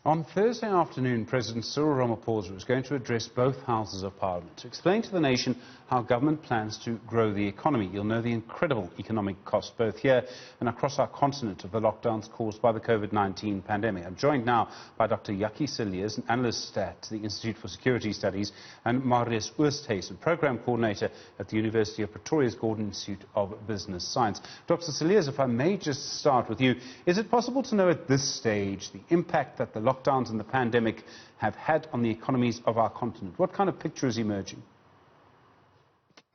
On Thursday afternoon, President Cyril Ramaphosa is going to address both houses of Parliament to explain to the nation how government plans to grow the economy. You'll know the incredible economic cost, both here and across our continent, of the lockdowns caused by the COVID-19 pandemic. I'm joined now by Dr. Yaki Cilliers, an analyst at the Institute for Security Studies, and Marius Oosthuizen, Programme Coordinator at the University of Pretoria's Gordon Institute of Business Science. Dr. Cilliers, if I may just start with you, is it possible to know at this stage the impact that the lockdowns and the pandemic have had on the economies of our continent? What kind of picture is emerging?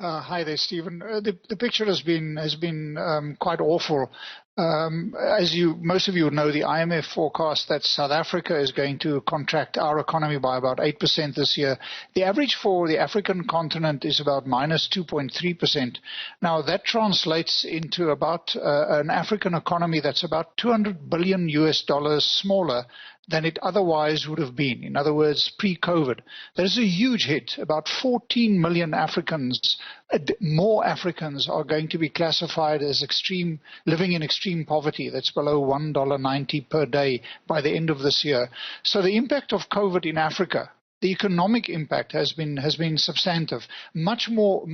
Hi there, Stephen. The picture has been quite awful. As most of you know, the IMF forecast that South Africa is going to contract our economy by about 8% this year. The average for the African continent is about minus 2.3%. Now, that translates into about an African economy that's about $200 billion smaller than it otherwise would have been. In other words, pre-COVID. That is a huge hit. About 14 million Africans, more Africans are going to be classified as living in extreme poverty. That's below $1.90 per day by the end of this year. So the impact of COVID in Africa, the economic impact has been substantive, much more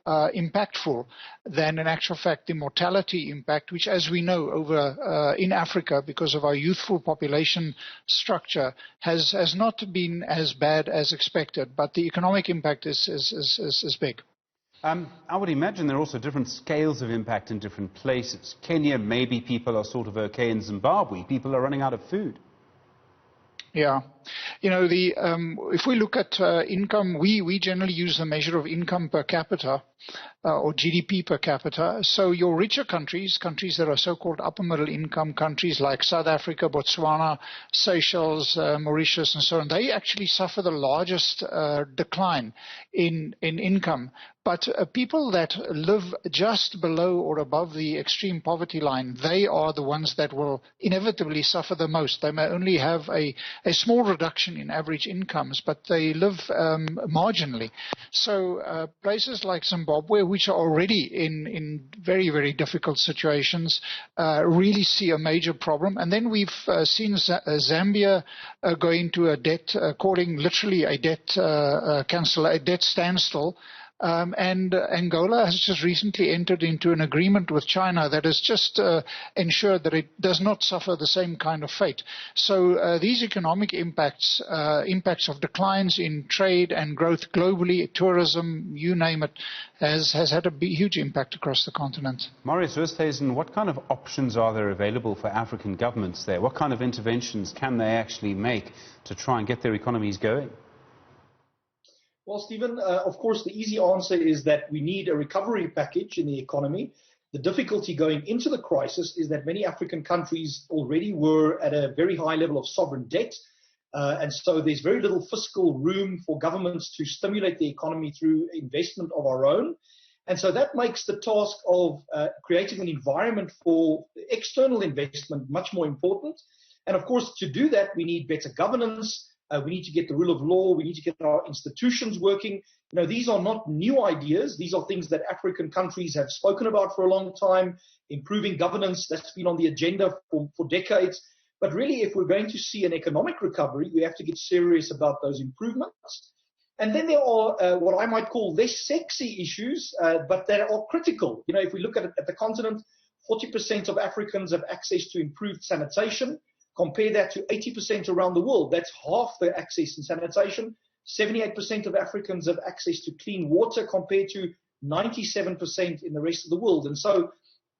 impactful than, in actual fact, the mortality impact, which, as we know, in Africa, because of our youthful population structure, has not been as bad as expected. But the economic impact is big. I would imagine there are also different scales of impact in different places. Kenya, maybe people are sort of okay. In Zimbabwe, people are running out of food. Yeah. You know, if we look at income, we generally use the measure of income per capita or GDP per capita. So your richer countries that are so-called upper middle income countries like South Africa, Botswana, Seychelles, Mauritius and so on, they actually suffer the largest decline in income. But people that live just below or above the extreme poverty line, they are the ones that will inevitably suffer the most. They may only have a small reduction in average incomes, but they live marginally. So places like Zimbabwe, which are already in very, very difficult situations, really see a major problem. And then we've seen Zambia go into a debt, calling literally a debt a debt standstill. And Angola has just recently entered into an agreement with China that has just ensured that it does not suffer the same kind of fate. So these economic impacts of declines in trade and growth globally, tourism, you name it, has had a huge impact across the continent. Marius Oosthuizen, what kind of options are there available for African governments there? What kind of interventions can they actually make to try and get their economies going? Well, Stephen, of course, the easy answer is that we need a recovery package in the economy. The difficulty going into the crisis is that many African countries already were at a very high level of sovereign debt. And so there's very little fiscal room for governments to stimulate the economy through investment of our own. And so that makes the task of creating an environment for external investment much more important. And of course, to do that, we need better governance. We need to get the rule of law. We need to get our institutions working. You know, these are not new ideas. These are things that African countries have spoken about for a long time. Improving governance, that's been on the agenda for decades. But really, if we're going to see an economic recovery, we have to get serious about those improvements. And then there are what I might call less sexy issues, but that are critical. You know, if we look at the continent, 40% of Africans have access to improved sanitation. Compare that to 80% around the world. That's half the access in sanitation. 78% of Africans have access to clean water compared to 97% in the rest of the world. And so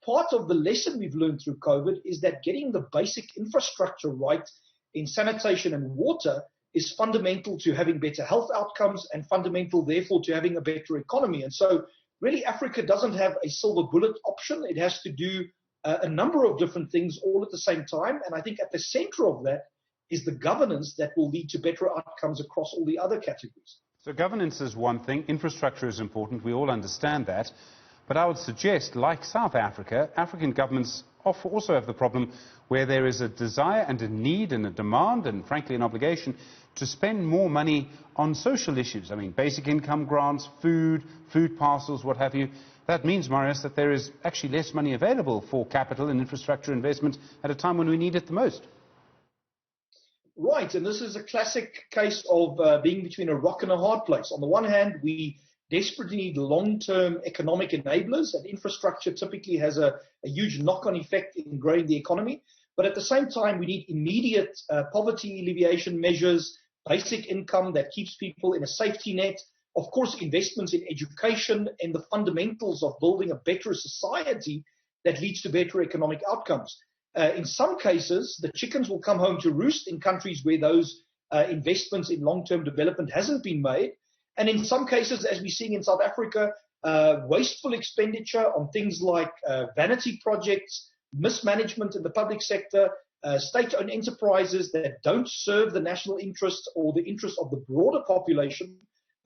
part of the lesson we've learned through COVID is that getting the basic infrastructure right in sanitation and water is fundamental to having better health outcomes and fundamental, therefore, to having a better economy. And so really Africa doesn't have a silver bullet option. It has to do a number of different things all at the same time. And I think at the center of that is the governance that will lead to better outcomes across all the other categories. So governance is one thing, infrastructure is important, we all understand that. But I would suggest, like South Africa, African governments also have the problem where there is a desire and a need and a demand and, frankly, an obligation to spend more money on social issues. I mean, basic income grants, food parcels, what have you. That means, Marius, that there is actually less money available for capital and infrastructure investment at a time when we need it the most. Right, and this is a classic case of being between a rock and a hard place. On the one hand, we desperately need long-term economic enablers, and infrastructure typically has a huge knock-on effect in growing the economy. But at the same time, we need immediate poverty alleviation measures, basic income that keeps people in a safety net, of course, investments in education and the fundamentals of building a better society that leads to better economic outcomes. In some cases, the chickens will come home to roost in countries where those investments in long-term development hasn't been made. And in some cases, as we're seeing in South Africa, wasteful expenditure on things like vanity projects, mismanagement in the public sector, state-owned enterprises that don't serve the national interest or the interest of the broader population,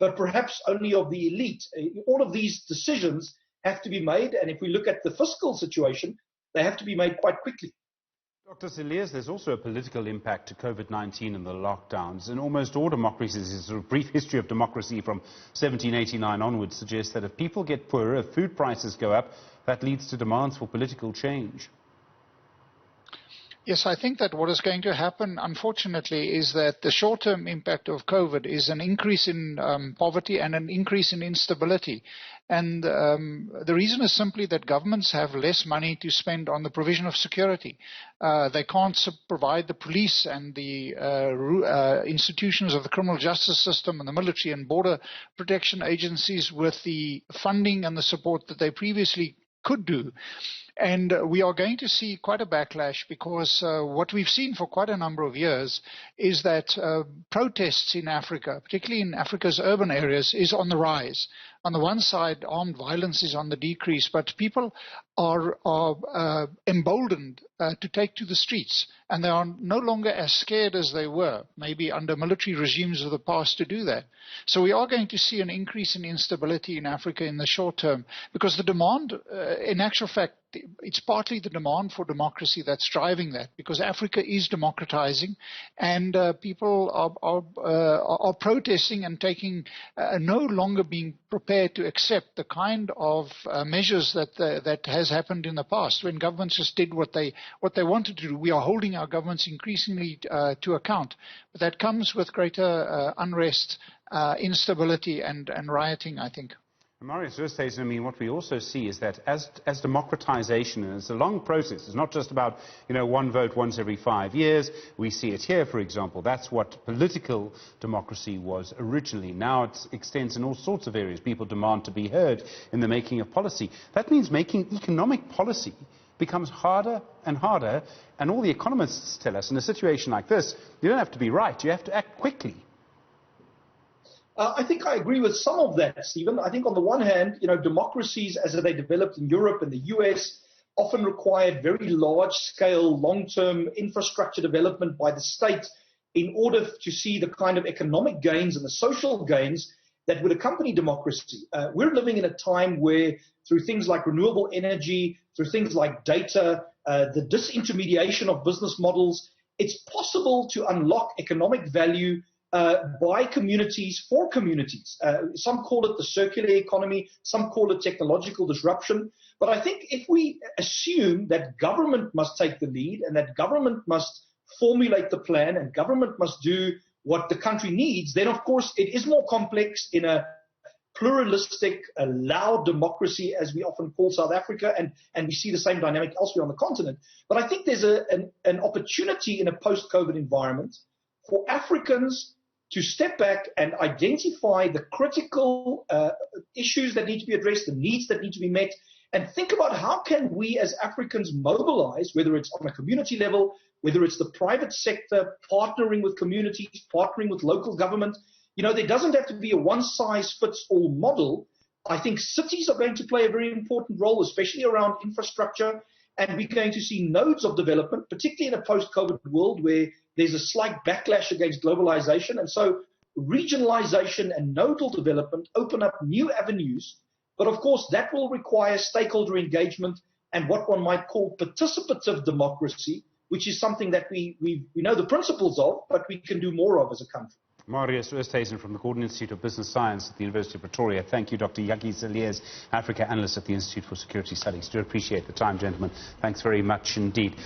but perhaps only of the elite. All of these decisions have to be made, and if we look at the fiscal situation, they have to be made quite quickly. Dr. Cilliers, there's also a political impact to COVID-19 and the lockdowns. In almost all democracies, a sort of brief history of democracy from 1789 onwards suggests that if people get poorer, if food prices go up, that leads to demands for political change. Yes, I think that what is going to happen, unfortunately, is that the short-term impact of COVID is an increase in poverty and an increase in instability. And the reason is simply that governments have less money to spend on the provision of security. They can't provide the police and the institutions of the criminal justice system and the military and border protection agencies with the funding and the support that they previously could do. And we are going to see quite a backlash because what we've seen for quite a number of years is that protests in Africa, particularly in Africa's urban areas, is on the rise. On the one side, armed violence is on the decrease, but people are emboldened to take to the streets, and they are no longer as scared as they were, maybe under military regimes of the past, to do that. So we are going to see an increase in instability in Africa in the short term, because the demand, in actual fact, it's partly the demand for democracy that's driving that, because Africa is democratizing, and people are protesting and taking, no longer being prepared to accept the kind of measures that has happened in the past when governments just did what they wanted to do. We are holding our governments increasingly to account, but that comes with greater unrest, instability, and rioting, I think. Marius Oosthuizen, I mean, what we also see is that as democratization, and it's a long process, it's not just about, one vote once every 5 years. We see it here, for example. That's what political democracy was originally. Now it extends in all sorts of areas. People demand to be heard in the making of policy. That means making economic policy becomes harder and harder, and all the economists tell us in a situation like this, you don't have to be right, you have to act quickly. I think I agree with some of that, Stephen. I think on the one hand, democracies as they developed in Europe and the US often required very large-scale, long-term infrastructure development by the state in order to see the kind of economic gains and the social gains that would accompany democracy. We're living in a time where through things like renewable energy, through things like data, the disintermediation of business models, it's possible to unlock economic value by communities, for communities. Some call it the circular economy, some call it technological disruption. But I think if we assume that government must take the lead and that government must formulate the plan and government must do what the country needs, then of course it is more complex in a pluralistic, loud democracy, as we often call South Africa, and we see the same dynamic elsewhere on the continent. But I think there's an opportunity in a post-COVID environment for Africans to step back and identify the critical issues that need to be addressed, the needs that need to be met, and think about how can we as Africans mobilize, whether it's on a community level, whether it's the private sector, partnering with communities, partnering with local government. There doesn't have to be a one-size-fits-all model. I think cities are going to play a very important role, especially around infrastructure, and we're going to see nodes of development, particularly in a post-COVID world where there's a slight backlash against globalization. And so regionalization and nodal development open up new avenues. But of course, that will require stakeholder engagement and what one might call participative democracy, which is something that we know the principles of, but we can do more of as a country. Marius Oosthuizen from the Gordon Institute of Business Science at the University of Pretoria. Thank you, Dr. Cilliers, Africa Analyst at the Institute for Security Studies. Do appreciate the time, gentlemen. Thanks very much indeed.